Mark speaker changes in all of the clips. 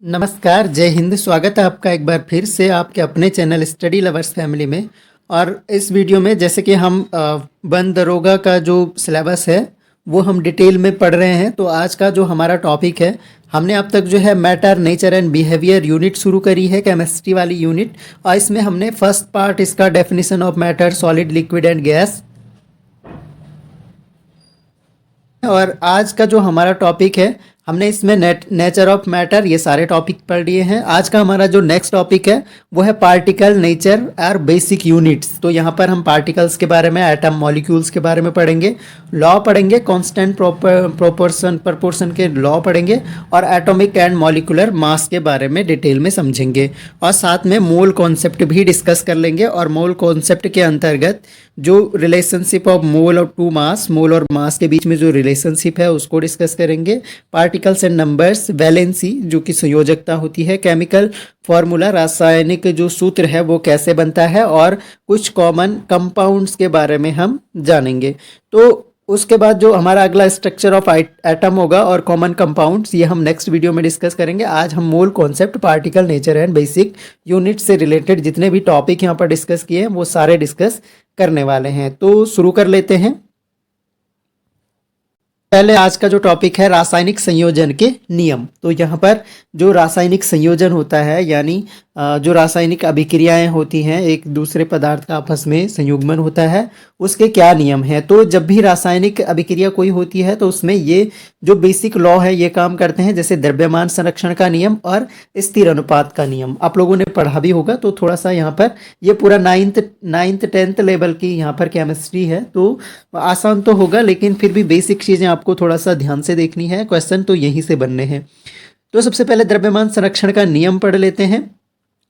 Speaker 1: नमस्कार, जय हिंद। स्वागत है आपका एक बार फिर से आपके अपने चैनल स्टडी लवर्स फैमिली में। और इस वीडियो में जैसे कि हम वन दरोगा का जो सिलेबस है वो हम डिटेल में पढ़ रहे हैं। तो आज का जो हमारा टॉपिक है, हमने अब तक जो है matter, nature and behaviour unit शुरू करी है, केमिस्ट्री वाली यूनिट। और इसमें हमने फर्स्ट पार्ट इसका definition of matter, solid, liquid and gas. और आज का जो हमारा टॉपिक है, हमने इसमें नेचर ऑफ मैटर, ये सारे टॉपिक पढ़ लिए हैं। आज का हमारा जो नेक्स्ट टॉपिक है वो है पार्टिकल, नेचर और बेसिक यूनिट्स। तो यहाँ पर हम पार्टिकल्स के बारे में, एटम, मॉलिक्यूल्स के बारे में पढ़ेंगे, लॉ पढ़ेंगे, कांस्टेंट प्रोपोर्शन के लॉ पढ़ेंगे, और एटॉमिक एंड मॉलिकुलर मास के बारे में डिटेल में समझेंगे। और साथ में मोल कॉन्सेप्ट भी डिस्कस कर लेंगे। और मोल कॉन्सेप्ट के अंतर्गत जो रिलेशनशिप ऑफ मोल और टू मास, मोल और मास के बीच में जो रिलेशनशिप है उसको डिस्कस करेंगे। पार्टिकल्स एंड नंबर्स, वैलेंसी जो कि संयोजकता होती है, केमिकल फॉर्मूला, रासायनिक जो सूत्र है वो कैसे बनता है, और कुछ कॉमन कंपाउंड्स के बारे में हम जानेंगे। तो उसके बाद जो हमारा अगला स्ट्रक्चर ऑफ एटम होगा और कॉमन कंपाउंड्स, ये हम नेक्स्ट वीडियो में डिस्कस करेंगे। आज हम mole concept, particle, nature and basic unit से रिलेटेड जितने भी टॉपिक यहाँ पर डिस्कस किए हैं वो सारे डिस्कस करने वाले हैं। तो शुरू कर लेते हैं। पहले आज का जो टॉपिक है रासायनिक संयोजन के नियम। तो यहाँ पर जो रासायनिक संयोजन होता है, यानी जो रासायनिक अभिक्रियाएं होती हैं, एक दूसरे पदार्थ का आपस में संयुग्मन होता है, उसके क्या नियम हैं। तो जब भी रासायनिक अभिक्रिया कोई होती है तो उसमें ये जो बेसिक लॉ है ये काम करते हैं, जैसे द्रव्यमान संरक्षण का नियम और स्थिर अनुपात का नियम। आप लोगों ने पढ़ा भी होगा, तो थोड़ा सा यहाँ पर ये पूरा नाइन्थ 10th लेवल की यहाँ पर केमिस्ट्री है, तो आसान तो होगा, लेकिन फिर भी बेसिक चीज़ें आपको थोड़ा सा ध्यान से देखनी है। क्वेश्चन तो यहीं से बनने हैं। तो सबसे पहले द्रव्यमान संरक्षण का नियम पढ़ लेते हैं।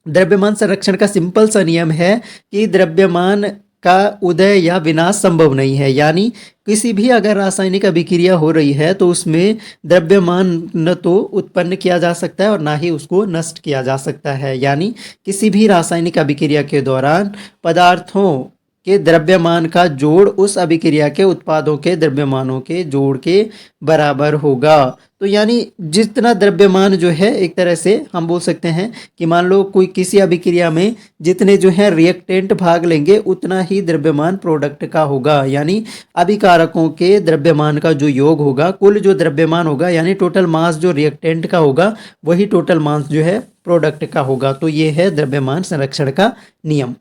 Speaker 1: द्रव्यमान संरक्षण का सिंपल सा नियम है कि द्रव्यमान का उदय या विनाश संभव नहीं है। यानी किसी भी अगर रासायनिक अभिक्रिया हो रही है तो उसमें द्रव्यमान न तो उत्पन्न किया जा सकता है और ना ही उसको नष्ट किया जा सकता है। यानी किसी भी रासायनिक अभिक्रिया के दौरान पदार्थों के द्रव्यमान का जोड़ उस अभिक्रिया के उत्पादों के द्रव्यमानों के जोड़ के बराबर होगा। तो यानी जितना द्रव्यमान जो है, एक तरह से हम बोल सकते हैं कि मान लो कोई किसी अभिक्रिया में जितने जो है रिएक्टेंट भाग लेंगे उतना ही द्रव्यमान प्रोडक्ट का होगा। यानी अभिकारकों के द्रव्यमान का जो योग होगा, कुल जो द्रव्यमान होगा, यानी टोटल मास जो रिएक्टेंट का होगा वही टोटल मास जो है प्रोडक्ट का होगा। तो ये है द्रव्यमान संरक्षण का नियम।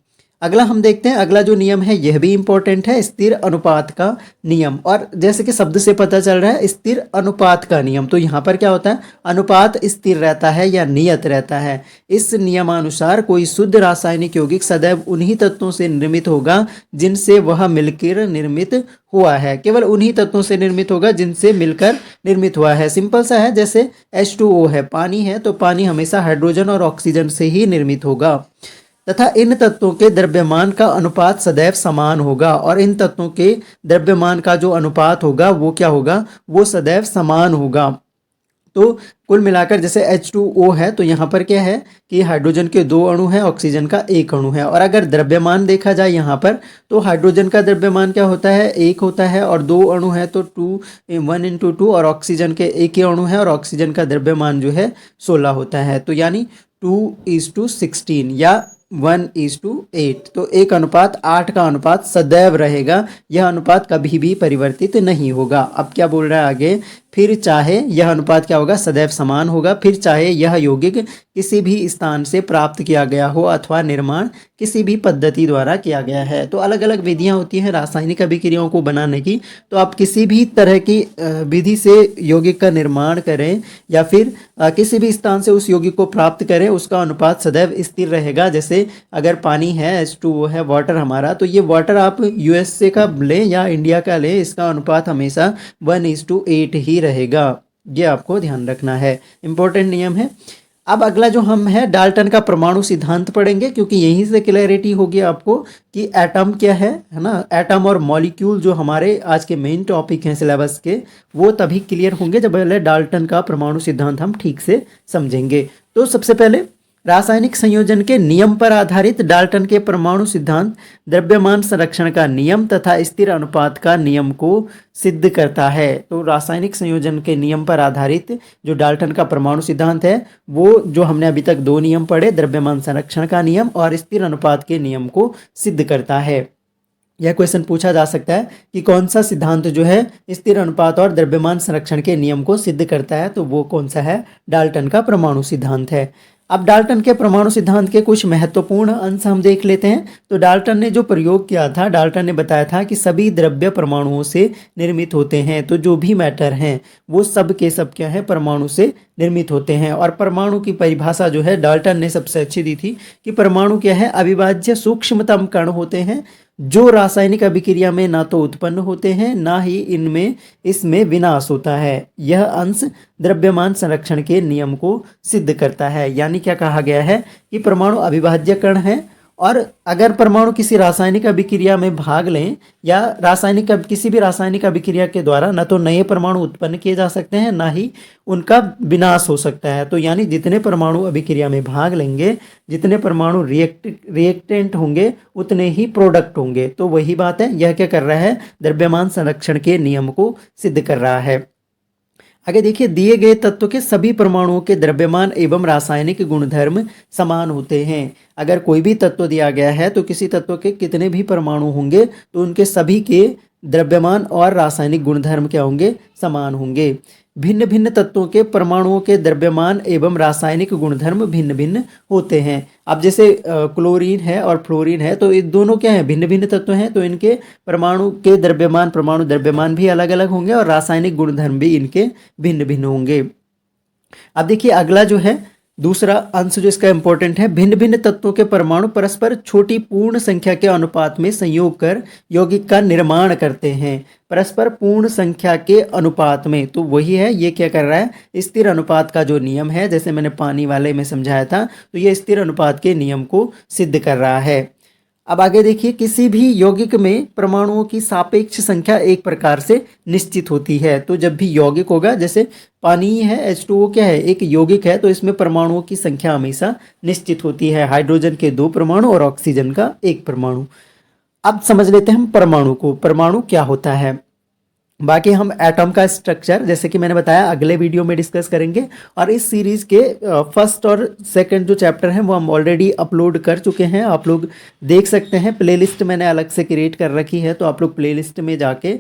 Speaker 1: अगला हम देखते हैं, अगला जो नियम है यह भी इंपॉर्टेंट है, स्थिर अनुपात का नियम। और जैसे कि शब्द से पता चल रहा है स्थिर अनुपात का नियम, तो यहाँ पर क्या होता है, अनुपात स्थिर रहता है या नियत रहता है। इस नियमानुसार कोई शुद्ध रासायनिक यौगिक सदैव उन्हीं तत्वों से निर्मित होगा जिनसे वह मिलकर निर्मित हुआ है। केवल उन्हीं तत्वों से निर्मित होगा जिनसे मिलकर निर्मित हुआ है। सिंपल सा है, जैसे H2O है, पानी है, तो पानी हमेशा हाइड्रोजन और ऑक्सीजन से ही निर्मित होगा तथा इन तत्वों के द्रव्यमान का अनुपात सदैव समान होगा। और इन तत्वों के द्रव्यमान का जो अनुपात होगा वो क्या होगा, वो सदैव समान होगा। तो कुल मिलाकर जैसे H2O है तो यहाँ पर क्या है कि हाइड्रोजन के 2 अणु हैं, ऑक्सीजन का 1 अणु है। और अगर द्रव्यमान देखा जाए यहाँ पर, तो हाइड्रोजन का द्रव्यमान क्या होता है, 1 होता है, और 2 अणु है तो 1 × 2, और ऑक्सीजन के 1 ही अणु है और ऑक्सीजन का द्रव्यमान जो है 16 होता है। तो यानी 2:16 या 1:8। तो 1:8 का अनुपात सदैव रहेगा, यह अनुपात कभी भी परिवर्तित नहीं होगा। अब क्या बोल रहा है आगे, फिर चाहे यह अनुपात क्या होगा, सदैव समान होगा, फिर चाहे यह यौगिक किसी भी स्थान से प्राप्त किया गया हो अथवा निर्माण किसी भी पद्धति द्वारा किया गया है। तो अलग अलग विधियां होती हैं रासायनिक अभिक्रियाओं को बनाने की। तो आप किसी भी तरह की विधि से यौगिक का निर्माण करें या फिर किसी भी स्थान से उस यौगिक को प्राप्त करें, उसका अनुपात सदैव स्थिर रहेगा। जैसे अगर पानी है, H2O है, वाटर हमारा, तो ये वाटर आप USA का लें या इंडिया का लें, इसका अनुपात हमेशा 1:8 ही रहेगा। ये आपको ध्यान रखना है, इंपॉर्टेंट नियम है। अब अगला जो हम है डाल्टन का परमाणु सिद्धांत पढ़ेंगे, क्योंकि यहीं से क्लैरिटी होगी आपको कि एटम क्या है ना। एटम और मॉलिक्यूल जो हमारे आज के मेन टॉपिक हैं सिलेबस के, वो तभी क्लियर होंगे जब पहले डाल्टन का परमाणु सिद्धांत हम ठीक से समझेंगे। तो सबसे पहले रासायनिक संयोजन के नियम पर आधारित डाल्टन के परमाणु सिद्धांत द्रव्यमान संरक्षण का नियम तथा स्थिर अनुपात का नियम को सिद्ध करता है। तो रासायनिक संयोजन के नियम पर आधारित जो डाल्टन का परमाणु सिद्धांत है वो जो हमने अभी तक दो नियम पढ़े, द्रव्यमान संरक्षण का नियम और स्थिर अनुपात के नियम को सिद्ध करता है। यह क्वेश्चन पूछा जा सकता है कि कौन सा सिद्धांत जो है स्थिर अनुपात और द्रव्यमान संरक्षण के नियम को सिद्ध करता है, तो वो कौन सा है? डाल्टन का परमाणु सिद्धांत है। अब डाल्टन के परमाणु सिद्धांत के कुछ महत्वपूर्ण अंश हम देख लेते हैं। तो डाल्टन ने जो प्रयोग किया था, डाल्टन ने बताया था कि सभी द्रव्य परमाणुओं से निर्मित होते हैं। तो जो भी मैटर हैं वो सब के सब क्या है? परमाणु से निर्मित होते हैं। और परमाणु की परिभाषा जो है डाल्टन ने सबसे अच्छी दी थी कि परमाणु क्या है? अविभाज्य सूक्ष्मतम कण होते हैं जो रासायनिक अभिक्रिया में ना तो उत्पन्न होते हैं ना ही इसमें विनाश होता है। यह अंश द्रव्यमान संरक्षण के नियम को सिद्ध करता है। यानी क्या कहा गया है कि परमाणु अविभाज्य कण है और अगर परमाणु किसी रासायनिक अभिक्रिया में भाग लें या किसी भी रासायनिक अभिक्रिया के द्वारा न तो नए परमाणु उत्पन्न किए जा सकते हैं ना ही उनका विनाश हो सकता है। तो यानी जितने परमाणु अभिक्रिया में भाग लेंगे, जितने परमाणु रिएक्टेंट होंगे उतने ही प्रोडक्ट होंगे। तो वही बात है, यह क्या कर रहा है? द्रव्यमान संरक्षण के नियम को सिद्ध कर रहा है। आगे देखिए, दिए गए तत्व के सभी परमाणुओं के द्रव्यमान एवं रासायनिक गुणधर्म समान होते हैं। अगर कोई भी तत्व दिया गया है तो किसी तत्व के कितने भी परमाणु होंगे तो उनके सभी के द्रव्यमान और रासायनिक गुणधर्म क्या होंगे? समान होंगे। भिन्न भिन्न तत्वों के परमाणुओं के द्रव्यमान एवं रासायनिक गुणधर्म भिन्न भिन्न होते हैं। अब जैसे क्लोरीन है और फ्लोरीन है तो ये दोनों क्या है? भिन्न भिन्न तत्व हैं, तो इनके परमाणु के परमाणु द्रव्यमान भी अलग अलग होंगे और रासायनिक गुणधर्म भी इनके भिन्न भिन्न होंगे। अब देखिए अगला जो है दूसरा अंश जो इसका इंपॉर्टेंट है, भिन्न भिन्न तत्वों के परमाणु परस्पर छोटी पूर्ण संख्या के अनुपात में संयोग कर यौगिक का निर्माण करते हैं। परस्पर पूर्ण संख्या के अनुपात में, तो वही है, ये क्या कर रहा है? स्थिर अनुपात का जो नियम है, जैसे मैंने पानी वाले में समझाया था, तो ये स्थिर अनुपात के नियम को सिद्ध कर रहा है। अब आगे देखिए, किसी भी यौगिक में परमाणुओं की सापेक्ष संख्या एक प्रकार से निश्चित होती है। तो जब भी यौगिक होगा, जैसे पानी है, H2O क्या है? एक यौगिक है, तो इसमें परमाणुओं की संख्या हमेशा निश्चित होती है। हाइड्रोजन के 2 परमाणु और ऑक्सीजन का 1 परमाणु। अब समझ लेते हैं हम परमाणु को। परमाणु क्या होता है? बाकी हम एटम का स्ट्रक्चर जैसे कि मैंने बताया अगले वीडियो में डिस्कस करेंगे। और इस सीरीज के फर्स्ट और सेकंड जो चैप्टर हैं वो हम ऑलरेडी अपलोड कर चुके हैं, आप लोग देख सकते हैं। प्लेलिस्ट मैंने अलग से क्रिएट कर रखी है, तो आप लोग प्लेलिस्ट में जाके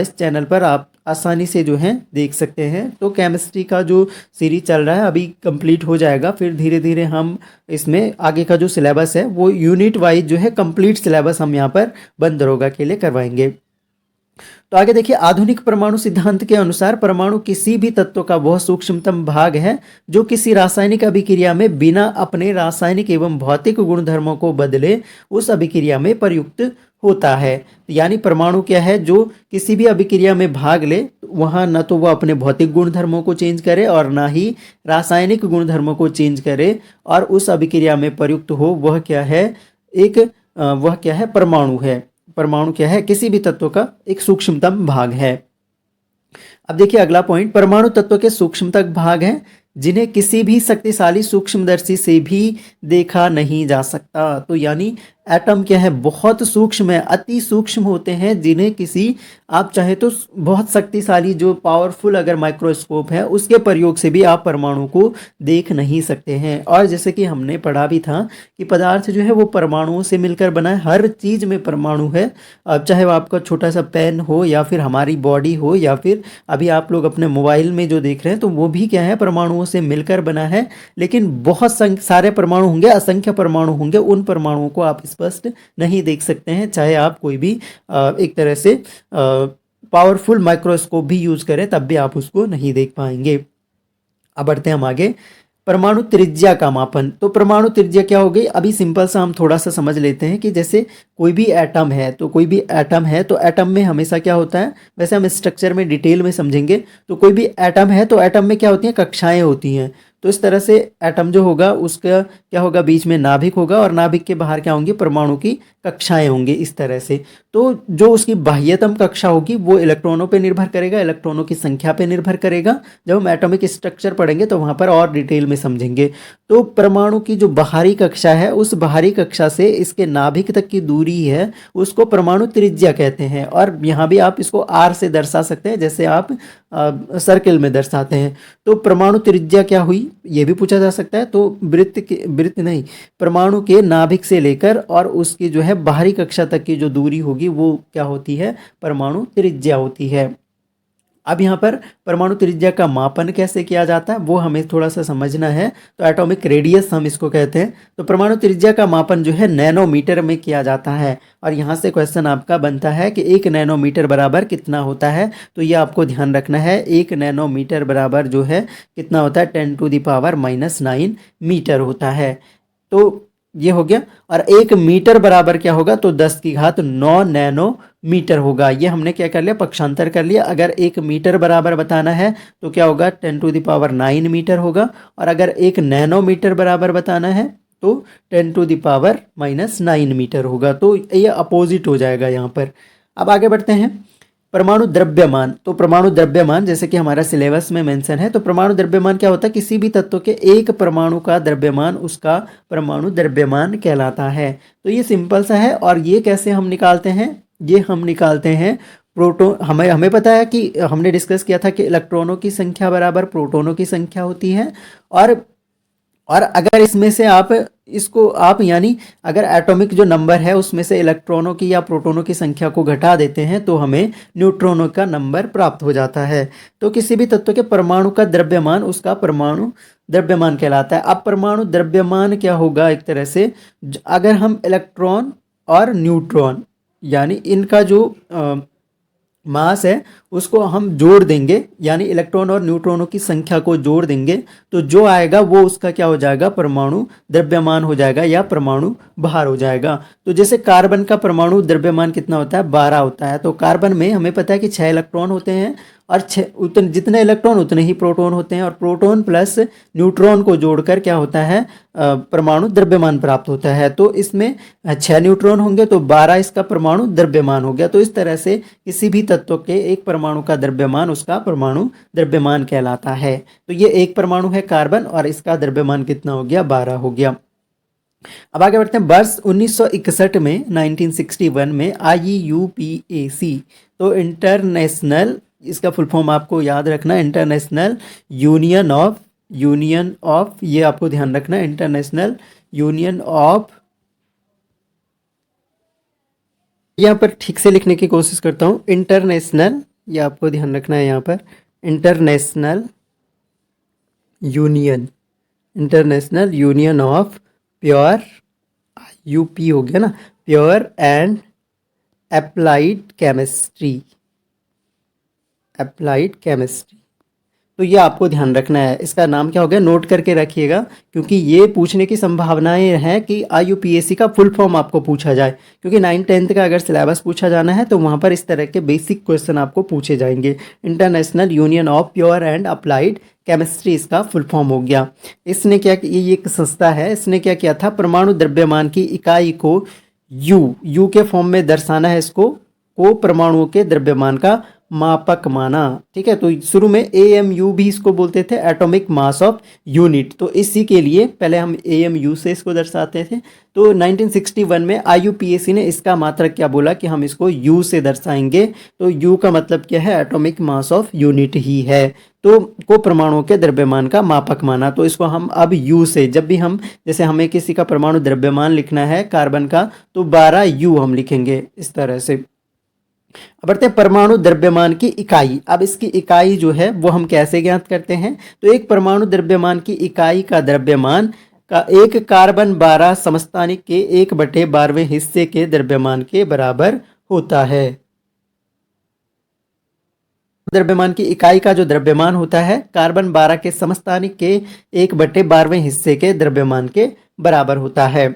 Speaker 1: इस चैनल पर आप आसानी से जो है देख सकते हैं। तो केमिस्ट्री का जो सीरीज चल रहा है अभी कंप्लीट हो जाएगा, फिर धीरे धीरे हम इसमें आगे का जो सिलेबस है वो यूनिट वाइज जो है कंप्लीट सिलेबस हम यहाँ पर बंद दरोगा के लिए करवाएंगे। तो आगे देखिए, आधुनिक परमाणु सिद्धांत के अनुसार परमाणु किसी भी तत्व का वह सूक्ष्मतम भाग है जो किसी रासायनिक अभिक्रिया में बिना अपने रासायनिक एवं भौतिक गुणधर्मों को बदले उस अभिक्रिया में प्रयुक्त होता है। यानी परमाणु क्या है? जो किसी भी अभिक्रिया में भाग ले, वहाँ न तो वह अपने भौतिक गुणधर्मों को चेंज करे और ना ही रासायनिक गुणधर्मों को चेंज करे और उस अभिक्रिया में प्रयुक्त हो, वह क्या है? वह क्या है? परमाणु है। परमाणु क्या है? किसी भी तत्व का एक सूक्ष्मतम भाग है। अब देखिए अगला पॉइंट, परमाणु तत्व के सूक्ष्मतम भाग हैं जिन्हें किसी भी शक्तिशाली सूक्ष्मदर्शी से भी देखा नहीं जा सकता। तो यानी एटम क्या है? बहुत सूक्ष्म है, अति सूक्ष्म होते हैं, जिन्हें किसी आप चाहे तो बहुत शक्तिशाली जो पावरफुल अगर माइक्रोस्कोप है उसके प्रयोग से भी आप परमाणु को देख नहीं सकते हैं। और जैसे कि हमने पढ़ा भी था कि पदार्थ जो है वो परमाणुओं से मिलकर बना है, हर चीज़ में परमाणु है। अब चाहे वो आपका छोटा सा पेन हो या फिर हमारी बॉडी हो या फिर अभी आप लोग अपने मोबाइल में जो देख रहे हैं, तो वो भी क्या है? परमाणुओं से मिलकर बना है। लेकिन बहुत सारे परमाणु होंगे, असंख्य परमाणु होंगे, उन परमाणुओं को आप स्पष्ट नहीं देख सकते हैं, चाहे आप कोई भी एक तरह से पावरफुल माइक्रोस्कोप भी यूज करें तब भी आप उसको नहीं देख पाएंगे। अब बढ़ते हैं हम आगे, परमाणु त्रिज्या का मापन। तो परमाणु त्रिज्या क्या हो गई? अभी सिंपल सा हम थोड़ा सा समझ लेते हैं कि जैसे कोई भी एटम है, तो एटम में हमेशा क्या होता है? वैसे हम स्ट्रक्चर में डिटेल में समझेंगे। तो कोई भी एटम है तो एटम में क्या होती हैं? कक्षाएं होती हैं। तो इस तरह से एटम जो होगा उसका क्या होगा? बीच में नाभिक होगा और नाभिक के बाहर क्या होंगी? परमाणु की कक्षाएं होंगी इस तरह से। तो जो उसकी बाह्यतम कक्षा होगी वो इलेक्ट्रॉनों पे निर्भर करेगा, इलेक्ट्रॉनों की संख्या पे निर्भर करेगा। जब हम एटॉमिक स्ट्रक्चर पढ़ेंगे तो वहाँ पर और डिटेल में समझेंगे। तो परमाणु की जो बाहरी कक्षा है, उस बाहरी कक्षा से इसके नाभिक तक की दूरी है उसको परमाणु त्रिज्या कहते हैं। और यहाँ भी आप इसको आर से दर्शा सकते हैं, जैसे आप सर्किल में दर्शाते हैं। तो परमाणु त्रिज्या क्या हुई ये भी पूछा जा सकता है। तो वृत्त नहीं, परमाणु के नाभिक से लेकर और उसकी जो है बाहरी कक्षा तक की जो दूरी होगी वो क्या होती है, परमाणु त्रिज्या होती है। अब यहाँ पर परमाणु त्रिज्या का मापन कैसे किया जाता है वो हमें थोड़ा सा समझना है। तो एटॉमिक रेडियस हम इसको कहते हैं। तो परमाणु त्रिज्या का मापन जो है नैनोमीटर में किया जाता है। और यहाँ से क्वेश्चन आपका बनता है कि 1 नैनोमीटर बराबर कितना होता है। तो ये आपको ध्यान रखना है, 1 नैनोमीटर बराबर जो है कितना होता है, 10⁻⁹ मीटर होता है। तो ये हो गया। और 1 मीटर बराबर क्या होगा, तो 10⁹ नैनोमीटर होगा। ये हमने क्या कर लिया, पक्षांतर कर लिया। अगर 1 मीटर बराबर बताना है तो क्या होगा, 10⁹ मीटर होगा। और अगर 1 नैनोमीटर बराबर बताना है तो 10⁻⁹ मीटर होगा। तो ये अपोजिट हो जाएगा यहाँ पर। अब आगे बढ़ते हैं। परमाणु द्रव्यमान। तो परमाणु द्रव्यमान जैसे कि हमारा सिलेबस में मेंशन है, तो परमाणु द्रव्यमान क्या होता है, किसी भी तत्व के एक परमाणु का द्रव्यमान उसका परमाणु द्रव्यमान कहलाता है। तो ये सिंपल सा है। और ये कैसे हम निकालते हैं, ये हम निकालते हैं प्रोटॉन। हमें पता है कि हमने डिस्कस किया था कि इलेक्ट्रॉनों की संख्या बराबर प्रोटॉनों की संख्या होती है। और अगर इसमें से आप यानी अगर एटॉमिक जो नंबर है उसमें से इलेक्ट्रॉनों की या प्रोटॉनों की संख्या को घटा देते हैं तो हमें न्यूट्रॉनों का नंबर प्राप्त हो जाता है। तो किसी भी तत्व के परमाणु का द्रव्यमान उसका परमाणु द्रव्यमान कहलाता है। अब परमाणु द्रव्यमान क्या होगा, एक तरह से अगर हम इलेक्ट्रॉन और न्यूट्रॉन यानी इनका जो मास है उसको हम जोड़ देंगे, यानी इलेक्ट्रॉन और न्यूट्रॉनों की संख्या को जोड़ देंगे, तो जो आएगा वो उसका क्या हो जाएगा, परमाणु द्रव्यमान हो जाएगा या परमाणु भार हो जाएगा। तो जैसे कार्बन का परमाणु द्रव्यमान कितना होता है, 12 होता है। तो कार्बन में हमें पता है कि 6 इलेक्ट्रॉन होते हैं और जितने इलेक्ट्रॉन उतने ही प्रोटॉन होते हैं। और प्रोटॉन प्लस न्यूट्रॉन को जोड़कर क्या होता है, परमाणु द्रव्यमान प्राप्त होता है। तो इसमें 6 न्यूट्रॉन होंगे तो 12 इसका परमाणु द्रव्यमान हो गया। तो इस तरह से किसी भी तत्व के एक परमाणु का द्रव्यमान उसका परमाणु द्रव्यमान कहलाता है। तो ये एक परमाणु है कार्बन और इसका द्रव्यमान कितना हो गया, 12 हो गया। अब आगे बढ़ते हैं। वर्ष 1961 में 1961 में IUPAC, तो इंटरनेशनल, इसका फुल फॉर्म आपको याद रखना, इंटरनेशनल यूनियन ऑफ, ये आपको ध्यान रखना, इंटरनेशनल यूनियन ऑफ, यहाँ पर ठीक से लिखने की कोशिश करता हूँ, इंटरनेशनल, ये आपको ध्यान रखना है यहाँ पर, international union of pure, UP हो गया ना, प्योर एंड अप्लाइड केमिस्ट्री, तो ये आपको ध्यान रखना है। इसका नाम क्या हो गया, नोट करके रखिएगा, क्योंकि ये पूछने की संभावनाएं हैं कि IUPAC का फुल फॉर्म आपको पूछा जाए। क्योंकि 9th-10th का अगर सिलेबस पूछा जाना है तो वहाँ पर इस तरह के बेसिक क्वेश्चन आपको पूछे जाएंगे। International union of pure and applied chemistry इसका फुल फॉर्म हो गया। इसने क्या, ये एक संस्था है, इसने क्या किया था, परमाणु द्रव्यमान की इकाई को यू के फॉर्म में दर्शाना है, इसको को परमाणुओं के द्रव्यमान का मापक माना। ठीक है, तो शुरू में AMU भी इसको बोलते थे, एटॉमिक मास ऑफ यूनिट। तो इसी के लिए पहले हम AMU से इसको दर्शाते थे। तो 1961 में IUPAC ने इसका मात्रक क्या बोला कि हम इसको U से दर्शाएंगे। तो U का मतलब क्या है, एटॉमिक मास ऑफ यूनिट ही है। तो को परमाणुओं के द्रव्यमान का मापक माना। तो इसको हम अब U से, जब भी हम, जैसे हमें किसी का परमाणु द्रव्यमान लिखना है कार्बन का, तो 12U हम लिखेंगे इस तरह से। अब बढ़ते हैं परमाणु द्रव्यमान की इकाई। अब इसकी इकाई जो है वो हम कैसे ज्ञात करते हैं, तो एक परमाणु द्रव्यमान की इकाई का द्रव्यमान का एक कार्बन 12 समस्थानिक के 1/12वें हिस्से के द्रव्यमान के बराबर होता है। द्रव्यमान की इकाई का जो द्रव्यमान होता है कार्बन 12 के समस्थानिक के 1/12वें हिस्से के द्रव्यमान के बराबर होता है।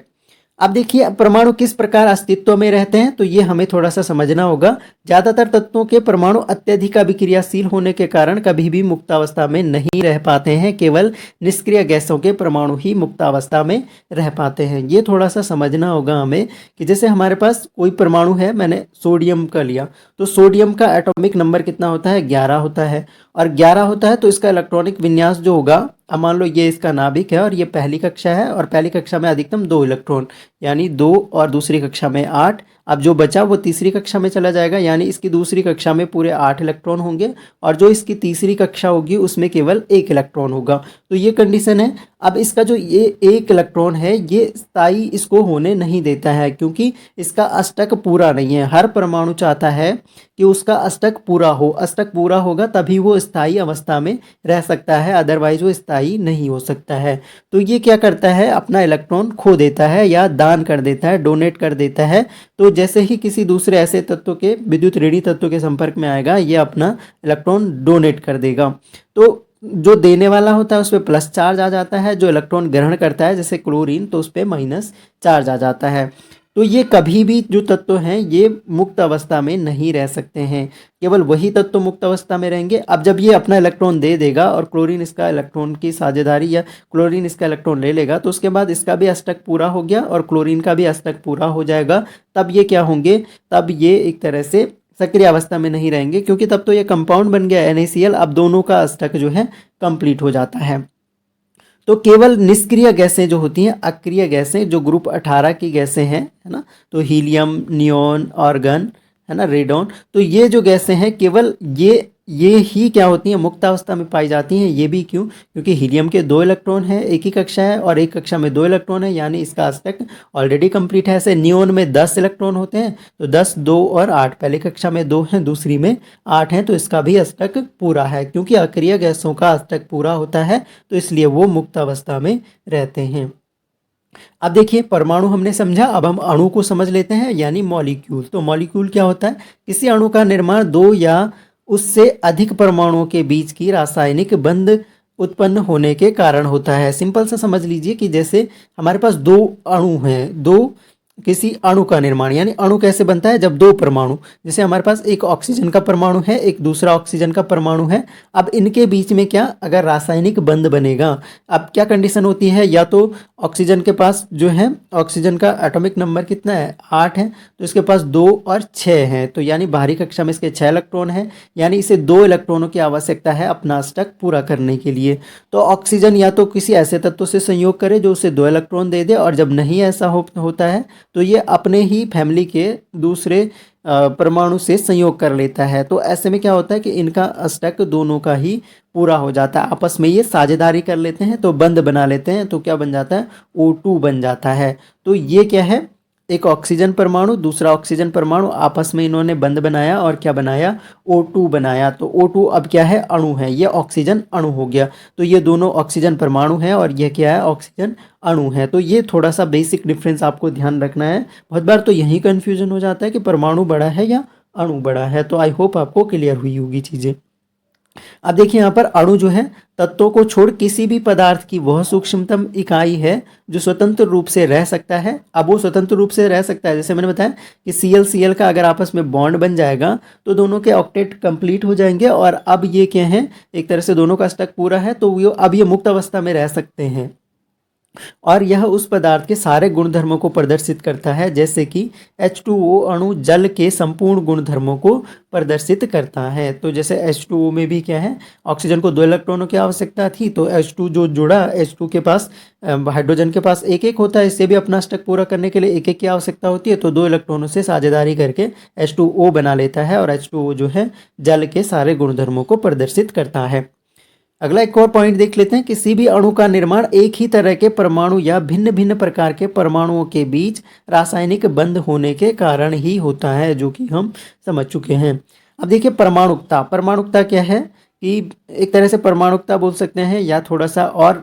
Speaker 1: अब देखिए परमाणु किस प्रकार अस्तित्व में रहते हैं, तो ये हमें थोड़ा सा समझना होगा। ज्यादातर तत्वों के परमाणु अत्यधिक अभिक्रियाशील होने के कारण कभी भी मुक्तावस्था में नहीं रह पाते हैं। केवल निष्क्रिय गैसों के परमाणु ही मुक्तावस्था में रह पाते हैं। ये थोड़ा सा समझना होगा हमें कि जैसे हमारे पास कोई परमाणु है, मैंने सोडियम का लिया, तो सोडियम का एटॉमिक नंबर कितना होता है, 11 होता है। और 11 होता है तो इसका इलेक्ट्रॉनिक विन्यास जो होगा, अब मान लो ये इसका नाभिक है और ये पहली कक्षा है, और पहली कक्षा में अधिकतम 2 इलेक्ट्रॉन, यानी 2, और दूसरी कक्षा में 8। अब जो बचा वो तीसरी कक्षा में चला जाएगा, यानी इसकी दूसरी कक्षा में पूरे 8 इलेक्ट्रॉन होंगे, और जो इसकी तीसरी कक्षा होगी उसमें केवल 1 इलेक्ट्रॉन होगा। तो ये कंडीशन है। अब इसका जो ये 1 इलेक्ट्रॉन है ये स्थायी इसको होने नहीं देता है, क्योंकि इसका अष्टक पूरा नहीं है। हर परमाणु चाहता है कि उसका अष्टक पूरा हो, अष्टक पूरा होगा तभी वो स्थायी अवस्था में रह सकता है, अदरवाइज वो स्थायी नहीं हो सकता है। तो ये क्या करता है, अपना इलेक्ट्रॉन खो देता है या दान कर देता है, डोनेट कर देता है। तो जैसे ही किसी दूसरे ऐसे तत्व के विद्युत ऋणी तत्व के संपर्क में आएगा, ये अपना इलेक्ट्रॉन डोनेट कर देगा। तो जो देने वाला होता है उस पर प्लस चार्ज आ जाता है, जो इलेक्ट्रॉन ग्रहण करता है जैसे क्लोरीन, तो उस पर माइनस चार्ज आ जाता है। तो ये कभी भी जो तत्व हैं ये मुक्त अवस्था में नहीं रह सकते हैं, केवल वही तत्व मुक्त अवस्था में रहेंगे। अब जब ये अपना इलेक्ट्रॉन दे देगा और क्लोरीन इसका इलेक्ट्रॉन की साझेदारी या क्लोरीन इसका इलेक्ट्रॉन ले लेगा, तो उसके बाद इसका भी अष्टक पूरा हो गया और क्लोरीन का भी अष्टक पूरा हो जाएगा। तब ये क्या होंगे, तब ये एक तरह से सक्रिय अवस्था में नहीं रहेंगे, क्योंकि तब तो ये कंपाउंड बन गया NaCl। अब दोनों का अष्टक जो है कंप्लीट हो जाता है। तो केवल निष्क्रिय गैसें जो होती हैं, अक्रिय गैसें जो ग्रुप 18 की गैसें हैं, है ना, तो हीलियम, नियोन, आर्गन, है ना, रेडॉन, तो ये जो गैसें हैं केवल ये ही क्या होती हैं, मुक्तावस्था में पाई जाती हैं। ये भी क्यों, क्योंकि हीलियम के 2 इलेक्ट्रॉन हैं, एक ही कक्षा है, और एक कक्षा में 2 इलेक्ट्रॉन है, यानी इसका अष्टक ऑलरेडी कंप्लीट है। ऐसे नियोन में 10 इलेक्ट्रॉन होते हैं, तो 10, 2 और 8, पहली कक्षा में 2 हैं, दूसरी में 8 हैं, तो इसका भी अष्टक पूरा है। क्योंकि अक्रिय गैसों का अष्टक पूरा होता है तो इसलिए वो मुक्त अवस्था में रहते हैं। अब देखिए परमाणु हमने समझा, अब हम अणु को समझ लेते हैं, यानी मॉलिक्यूल। तो मॉलिक्यूल क्या होता है, किसी अणु का निर्माण 2 या उससे अधिक परमाणुओं के बीच की रासायनिक बंध उत्पन्न होने के कारण होता है। सिंपल सा समझ लीजिए कि जैसे हमारे पास 2 अणु हैं, 2 किसी अणु का निर्माण, यानी अणु कैसे बनता है, जब 2 परमाणु, जैसे हमारे पास एक ऑक्सीजन का परमाणु है, एक दूसरा ऑक्सीजन का परमाणु है। अब इनके बीच में क्या अगर रासायनिक बंध बनेगा, अब क्या कंडीशन होती है, या तो ऑक्सीजन के पास जो है, ऑक्सीजन का एटॉमिक नंबर कितना है, 8 है, तो इसके पास 2 और 6 है, तो यानी बाहरी कक्षा में इसके 6 इलेक्ट्रॉन है, यानी इसे 2 इलेक्ट्रॉनों की आवश्यकता है अपना अष्टक पूरा करने के लिए। तो ऑक्सीजन या तो किसी ऐसे तत्व से संयोग करे जो उसे 2 इलेक्ट्रॉन दे दे, और जब नहीं ऐसा होता है तो ये अपने ही फैमिली के दूसरे परमाणु से संयोग कर लेता है। तो ऐसे में क्या होता है कि इनका अष्टक दोनों का ही पूरा हो जाता है, आपस में ये साझेदारी कर लेते हैं, तो बंध बना लेते हैं, तो क्या बन जाता है, O2 बन जाता है। तो ये क्या है, एक ऑक्सीजन परमाणु, दूसरा ऑक्सीजन परमाणु, आपस में इन्होंने बंध बनाया और क्या बनाया, O2 बनाया। तो O2 अब क्या है, अणु है, ये ऑक्सीजन अणु हो गया। तो ये दोनों ऑक्सीजन परमाणु है और यह क्या है, ऑक्सीजन अणु है। तो ये थोड़ा सा बेसिक डिफरेंस आपको ध्यान रखना है। बहुत बार तो यही कन्फ्यूजन हो जाता है कि परमाणु बड़ा है या अणु बड़ा है। तो आई होप आपको क्लियर हुई होगी चीज़ें। अब देखिए यहाँ पर अणु जो है तत्वों को छोड़ किसी भी पदार्थ की वह सूक्ष्मतम इकाई है जो स्वतंत्र रूप से रह सकता है। अब वो स्वतंत्र रूप से रह सकता है, जैसे मैंने बताया कि Cl का अगर आपस में बॉन्ड बन जाएगा तो दोनों के ऑक्टेट कंप्लीट हो जाएंगे, और अब ये क्या है, एक तरह से दोनों का अष्टक पूरा है, तो अब ये मुक्त अवस्था में रह सकते हैं। और यह उस पदार्थ के सारे गुणधर्मों को प्रदर्शित करता है, जैसे कि H2O अणु जल के संपूर्ण गुणधर्मों को प्रदर्शित करता है। तो जैसे H2O में भी क्या है, ऑक्सीजन को 2 इलेक्ट्रॉनों की आवश्यकता थी, तो H2 जो जुड़ा, H2 के पास हाइड्रोजन के पास 1-1 होता है, इससे भी अपना अष्टक पूरा करने के लिए 1-1 की आवश्यकता होती है, तो 2 इलेक्ट्रॉनों से साझेदारी करके H2O बना लेता है, और H2O जो है जल के सारे गुणधर्मों को प्रदर्शित करता है। अगला एक और पॉइंट देख लेते हैं, किसी भी अणु का निर्माण एक ही तरह के परमाणु या भिन्न भिन्न प्रकार के परमाणुओं के बीच रासायनिक बंध होने के कारण ही होता है, जो कि हम समझ चुके हैं। अब देखिए परमाणुकता, परमाणुकता क्या है कि एक तरह से परमाणुकता बोल सकते हैं, या थोड़ा सा और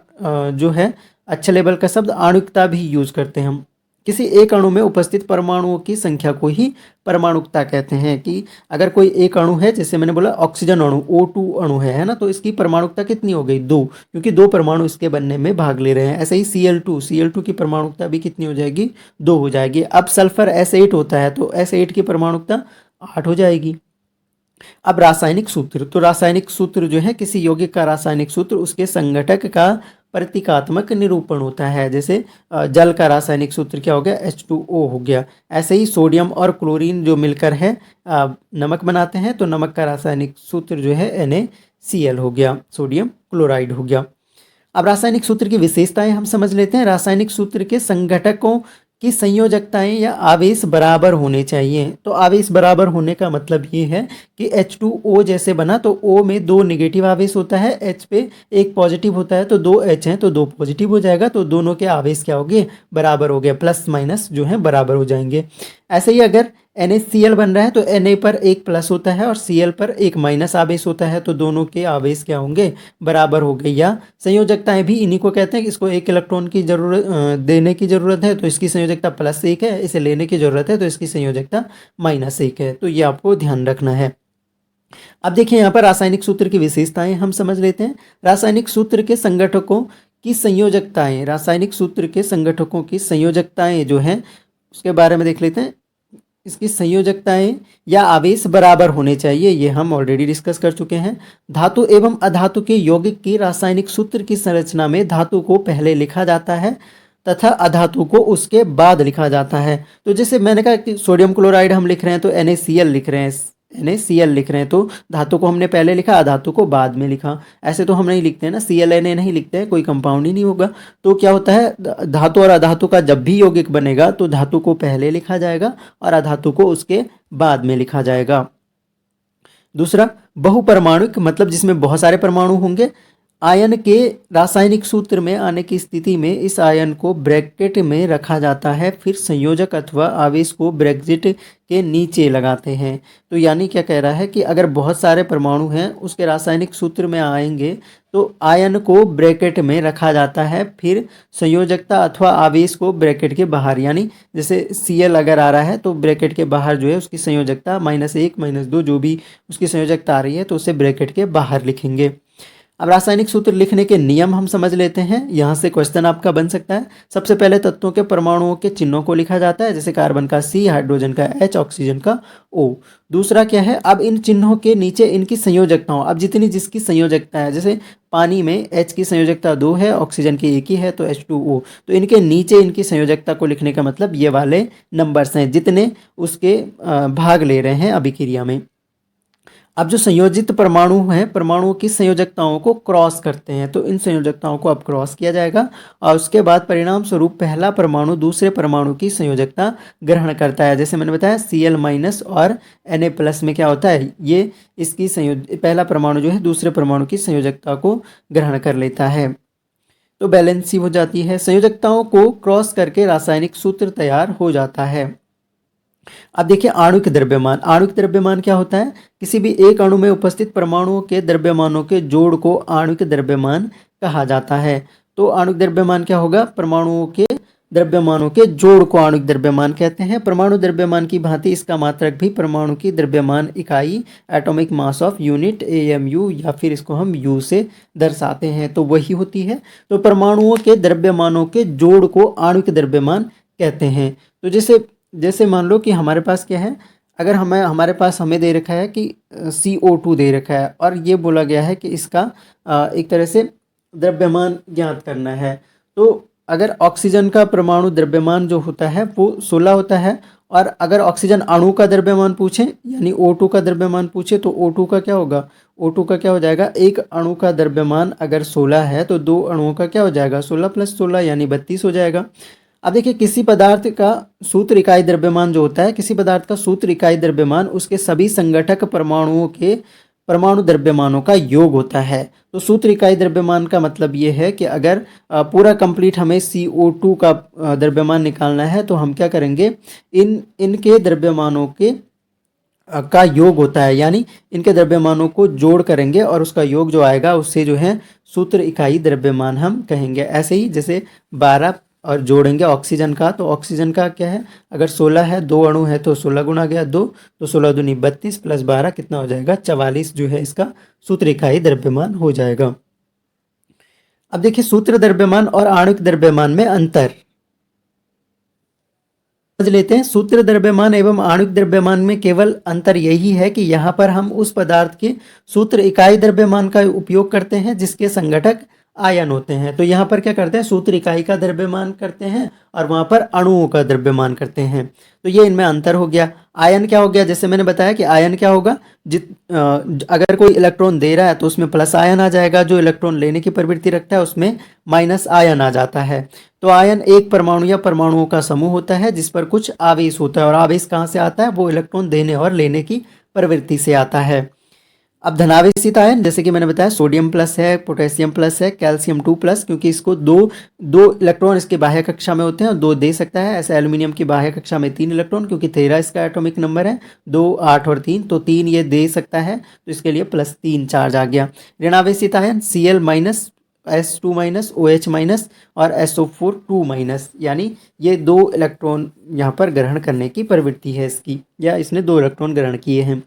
Speaker 1: जो है अच्छे लेवल का शब्द आणुकता भी यूज करते हैं हम। किसी एक अणु में उपस्थित परमाणुओं की संख्या को ही परमाणुकता कहते हैं। कि अगर कोई एक अणु है, जैसे मैंने बोला ऑक्सीजन अणु O2 अणु है ना, तो इसकी परमाणुकता कितनी हो गई 2, क्योंकि 2 परमाणु इसके बनने में भाग ले रहे हैं। ऐसे ही Cl2 की परमाणुकता भी कितनी हो जाएगी 2 हो जाएगी। अब सल्फर S8 होता है तो S8 की परमाणुकता 8 हो जाएगी। अब रासायनिक सूत्र, तो रासायनिक सूत्र जो है किसी यौगिक का रासायनिक सूत्र उसके संघटक का प्रतीकात्मक निरूपण होता है। जैसे जल का रासायनिक सूत्र क्या हो गया H2O हो गया। ऐसे ही सोडियम और क्लोरीन जो मिलकर है नमक बनाते हैं, तो नमक का रासायनिक सूत्र जो है NaCl हो गया, सोडियम क्लोराइड हो गया। अब रासायनिक सूत्र की विशेषताएं हम समझ लेते हैं। रासायनिक सूत्र के संघटकों की संयोजकताएं या आवेश बराबर होने चाहिए। तो आवेश बराबर होने का मतलब ये है कि H2O जैसे बना तो O में 2 नेगेटिव आवेश होता है, H पे 1 पॉजिटिव होता है, तो 2 H हैं तो 2 पॉजिटिव हो जाएगा, तो दोनों के आवेश क्या हो गए बराबर हो गए, प्लस माइनस जो है बराबर हो जाएंगे। ऐसे ही अगर NaCl बन रहा है तो Na पर 1 प्लस होता है और Cl पर 1 माइनस आवेश होता है, तो दोनों के आवेश क्या होंगे बराबर हो गए। या संयोजकताएं भी इन्हीं को कहते हैं कि इसको 1 इलेक्ट्रॉन की जरूरत देने की जरूरत है तो इसकी संयोजकता +1 है, इसे लेने की जरूरत है तो इसकी संयोजकता -1 है। तो ये आपको ध्यान रखना है। अब देखिए यहाँ पर रासायनिक सूत्र की विशेषताएं हम समझ लेते हैं। रासायनिक सूत्र के संगठकों की संयोजकताएं, रासायनिक सूत्र के संगठकों की संयोजकताएं जो हैं उसके बारे में देख लेते हैं। इसकी संयोजकताएं या आवेश बराबर होने चाहिए, ये हम ऑलरेडी डिस्कस कर चुके हैं। धातु एवं अधातु के यौगिक की रासायनिक सूत्र की संरचना में धातु को पहले लिखा जाता है तथा अधातु को उसके बाद लिखा जाता है। तो जैसे मैंने कहा कि सोडियम क्लोराइड हम लिख रहे हैं तो NaCl लिख रहे हैं, NaCl लिख रहे हैं, तो धातु को हमने पहले लिखा, अधातु को बाद में लिखा। ऐसे तो हम नहीं लिखते हैं ना, ClNa नहीं लिखते हैं, कोई कंपाउंड ही नहीं होगा। तो क्या होता है धातु और अधातु का जब भी यौगिक बनेगा तो धातु को पहले लिखा जाएगा और अधातु को उसके बाद में लिखा जाएगा। दूसरा, बहुपरमाणुक मतलब जिसमें बहुत सारे परमाणु होंगे। आयन के रासायनिक सूत्र में आने की स्थिति में इस आयन को ब्रैकेट में रखा जाता है, फिर संयोजक अथवा आवेश को ब्रैकेट के नीचे लगाते हैं। तो यानी क्या कह रहा है कि अगर बहुत सारे परमाणु हैं उसके रासायनिक सूत्र में आएंगे तो आयन को ब्रैकेट में रखा जाता है, फिर संयोजकता अथवा आवेश को ब्रैकेट के बाहर, यानी जैसे Cl अगर आ रहा है तो ब्रैकेट के बाहर जो है उसकी संयोजकता -1 -2 जो भी उसकी संयोजकता आ रही है तो उसे ब्रैकेट के बाहर लिखेंगे। अब रासायनिक सूत्र लिखने के नियम हम समझ लेते हैं। यहाँ से क्वेश्चन आपका बन सकता है। सबसे पहले तत्वों के परमाणुओं के चिन्हों को लिखा जाता है, जैसे कार्बन का C, हाइड्रोजन का H, ऑक्सीजन का O। दूसरा क्या है, अब इन चिन्हों के नीचे इनकी संयोजकताओं, अब जितनी जिसकी संयोजकता है, जैसे पानी में H की संयोजकता 2 है, ऑक्सीजन की 1 ही है तो H2O, तो इनके नीचे इनकी संयोजकता को लिखने का मतलब ये वाले नंबर्स हैं जितने उसके भाग ले रहे हैं अभिक्रिया में। अब जो संयोजित परमाणु हैं, परमाणुओं की संयोजकताओं को क्रॉस करते हैं, तो इन संयोजकताओं को अब क्रॉस किया जाएगा और उसके बाद परिणाम स्वरूप पहला परमाणु दूसरे परमाणु की संयोजकता ग्रहण करता है। जैसे मैंने बताया Cl- और Na+ में क्या होता है, ये इसकी पहला परमाणु जो है दूसरे परमाणु की संयोजकता को ग्रहण कर लेता है, तो बैलेंसी हो जाती है। संयोजकताओं को क्रॉस करके रासायनिक सूत्र तैयार हो जाता है। अब देखिए आणविक द्रव्यमान। आणविक द्रव्यमान क्या होता है, किसी भी एक अणु में उपस्थित परमाणुओं के द्रव्यमानों के जोड़ को आणविक द्रव्यमान कहा जाता है। तो आणविक द्रव्यमान क्या होगा, परमाणुओं के द्रव्यमानों के जोड़ को आणविक द्रव्यमान कहते हैं। परमाणु द्रव्यमान की भांति इसका मात्रक भी परमाणु की द्रव्यमान इकाई atomic mass of unit AMU या फिर इसको हम U से दर्शाते हैं, तो वही होती है। तो परमाणुओं के द्रव्यमानों के जोड़ को आणविक द्रव्यमान कहते हैं। तो जैसे मान लो कि हमारे पास क्या है, अगर हमारे पास हमें दे रखा है कि CO2 दे रखा है और ये बोला गया है कि इसका एक तरह से द्रव्यमान ज्ञात करना है। तो अगर ऑक्सीजन का परमाणु द्रव्यमान जो होता है वो 16 होता है, और अगर ऑक्सीजन अणु का द्रव्यमान पूछे यानी O2 का द्रव्यमान पूछे तो O2 का क्या होगा, O2 का क्या हो जाएगा, एक अणु का द्रव्यमान अगर 16 है तो 2 अणुओं का क्या हो जाएगा 16 + 16 यानी 32 हो जाएगा। अब देखिए किसी पदार्थ का सूत्र इकाई द्रव्यमान जो होता है, किसी पदार्थ का सूत्र इकाई द्रव्यमान उसके सभी संघटक परमाणुओं के परमाणु द्रव्यमानों का योग होता है। तो सूत्र इकाई द्रव्यमान का मतलब ये है कि अगर पूरा कंप्लीट हमें CO2 का द्रव्यमान निकालना है तो हम क्या करेंगे, इनके द्रव्यमानों के का योग होता है, यानी इनके द्रव्यमानों को जोड़ करेंगे और उसका योग जो आएगा उससे जो है सूत्र इकाई द्रव्यमान हम कहेंगे। ऐसे ही जैसे 12 और जोड़ेंगे ऑक्सीजन का, तो ऑक्सीजन का क्या है, अगर 16 है, 2 अणु है तो 16 गुना गया 2, तो 16 दूनी 32 प्लस 12 कितना हो जाएगा, 44 जो है इसका सूत्र इकाई द्रव्यमान हो जाएगा। अब देखिए सूत्र द्रव्यमान और आणविक द्रव्यमान में अंतर समझ लेते हैं। सूत्र द्रव्यमान एवं आणविक द्रव्यमान में केवल अंतर यही है कि यहाँ पर हम उस पदार्थ के सूत्र इकाई द्रव्यमान का उपयोग करते हैं जिसके संघटक आयन होते हैं। तो यहाँ पर क्या करते हैं, सूत्र इकाई का द्रव्यमान करते हैं और वहाँ पर अणुओं का द्रव्यमान करते हैं। तो ये इनमें अंतर हो गया। आयन क्या हो गया, जैसे मैंने बताया कि आयन क्या होगा, अगर कोई इलेक्ट्रॉन दे रहा है तो उसमें प्लस आयन आ जाएगा, जो इलेक्ट्रॉन लेने की प्रवृत्ति रखता है उसमें माइनस आयन आ जाता है। तो आयन एक परमाणु या परमाणुओं का समूह होता है जिस पर कुछ आवेश होता है, और आवेश कहाँ से आता है, वो इलेक्ट्रॉन देने और लेने की प्रवृत्ति से आता है। अब धनावेशित आयन जैसे कि मैंने बताया सोडियम प्लस है, पोटेशियम प्लस है, कैल्शियम 2 प्लस, क्योंकि इसको दो इलेक्ट्रॉन इसके बाह्य कक्षा में होते हैं और 2 दे सकता है। ऐसे एल्यूमिनियम की बाह्य कक्षा में 3 इलेक्ट्रॉन, क्योंकि 13 इसका एटॉमिक नंबर है, 2, 8 और 3, तो 3 ये दे सकता है, तो इसके लिए +3 चार्ज आ गया। ऋणावेशित आयन Cl minus, S2 minus, OH minus और SO4 2 माइनस, यानी ये 2 इलेक्ट्रॉन यहाँ पर ग्रहण करने की प्रवृत्ति है इसकी, या इसने 2 इलेक्ट्रॉन ग्रहण किए हैं।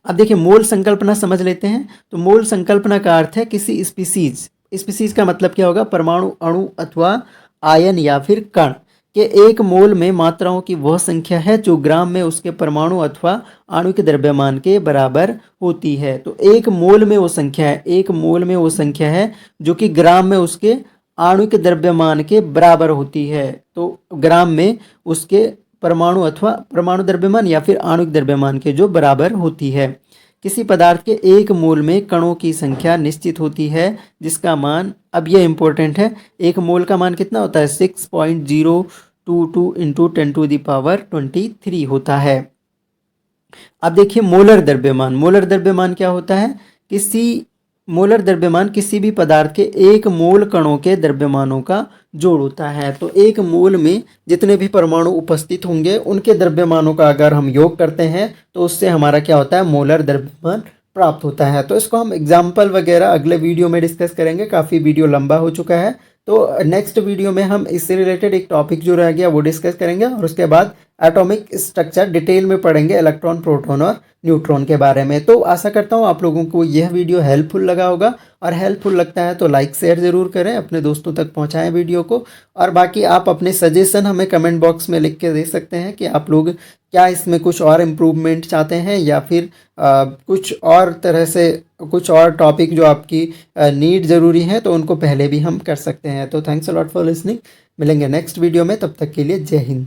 Speaker 1: अब देखिए मोल संकल्पना समझ लेते हैं। तो मोल संकल्पना का अर्थ है किसी स्पीसीज का मतलब क्या होगा, परमाणु, अणु अथवा आयन या फिर कण के एक मोल में मात्राओं की वह संख्या है जो ग्राम में उसके परमाणु अथवा आणविक द्रव्यमान के बराबर होती है। तो एक मोल में वो संख्या है, एक मोल में वो संख्या है जो कि ग्राम में उसके आणविक द्रव्यमान के बराबर होती है। तो ग्राम में उसके परमाणु अथवा परमाणु द्रव्यमान या फिर आणविक द्रव्यमान के जो बराबर होती है। किसी पदार्थ के एक मोल में कणों की संख्या निश्चित होती है जिसका मान, अब ये इंपॉर्टेंट है, एक मोल का मान कितना होता है, 6.022 इंटू 10⁻23 होता है। अब देखिए मोलर द्रव्यमान, मोलर द्रव्यमान क्या होता है, मोलर द्रव्यमान किसी भी पदार्थ के एक मोल कणों के द्रव्यमानों का जोड़ होता है। तो एक मोल में जितने भी परमाणु उपस्थित होंगे उनके द्रव्यमानों का अगर हम योग करते हैं तो उससे हमारा क्या होता है, मोलर द्रव्यमान प्राप्त होता है। तो इसको हम एग्जाम्पल वगैरह अगले वीडियो में डिस्कस करेंगे, काफ़ी वीडियो लंबा हो चुका है। तो नेक्स्ट वीडियो में हम इससे रिलेटेड एक टॉपिक जो रह गया वो डिस्कस करेंगे, और उसके बाद एटॉमिक स्ट्रक्चर डिटेल में पढ़ेंगे, इलेक्ट्रॉन, प्रोटॉन और न्यूट्रॉन के बारे में। तो आशा करता हूँ आप लोगों को यह वीडियो हेल्पफुल लगा होगा, और हेल्पफुल लगता है तो लाइक शेयर ज़रूर करें, अपने दोस्तों तक पहुँचाएं वीडियो को। और बाकी आप अपने सजेशन हमें कमेंट बॉक्स में लिख के दे सकते हैं कि आप लोग क्या इसमें कुछ और इम्प्रूवमेंट चाहते हैं, या फिर कुछ और तरह से कुछ और टॉपिक जो आपकी नीड ज़रूरी है तो उनको पहले भी हम कर सकते हैं। तो thanks a lot for listening, मिलेंगे नेक्स्ट वीडियो में, तब तक के लिए जय हिंद।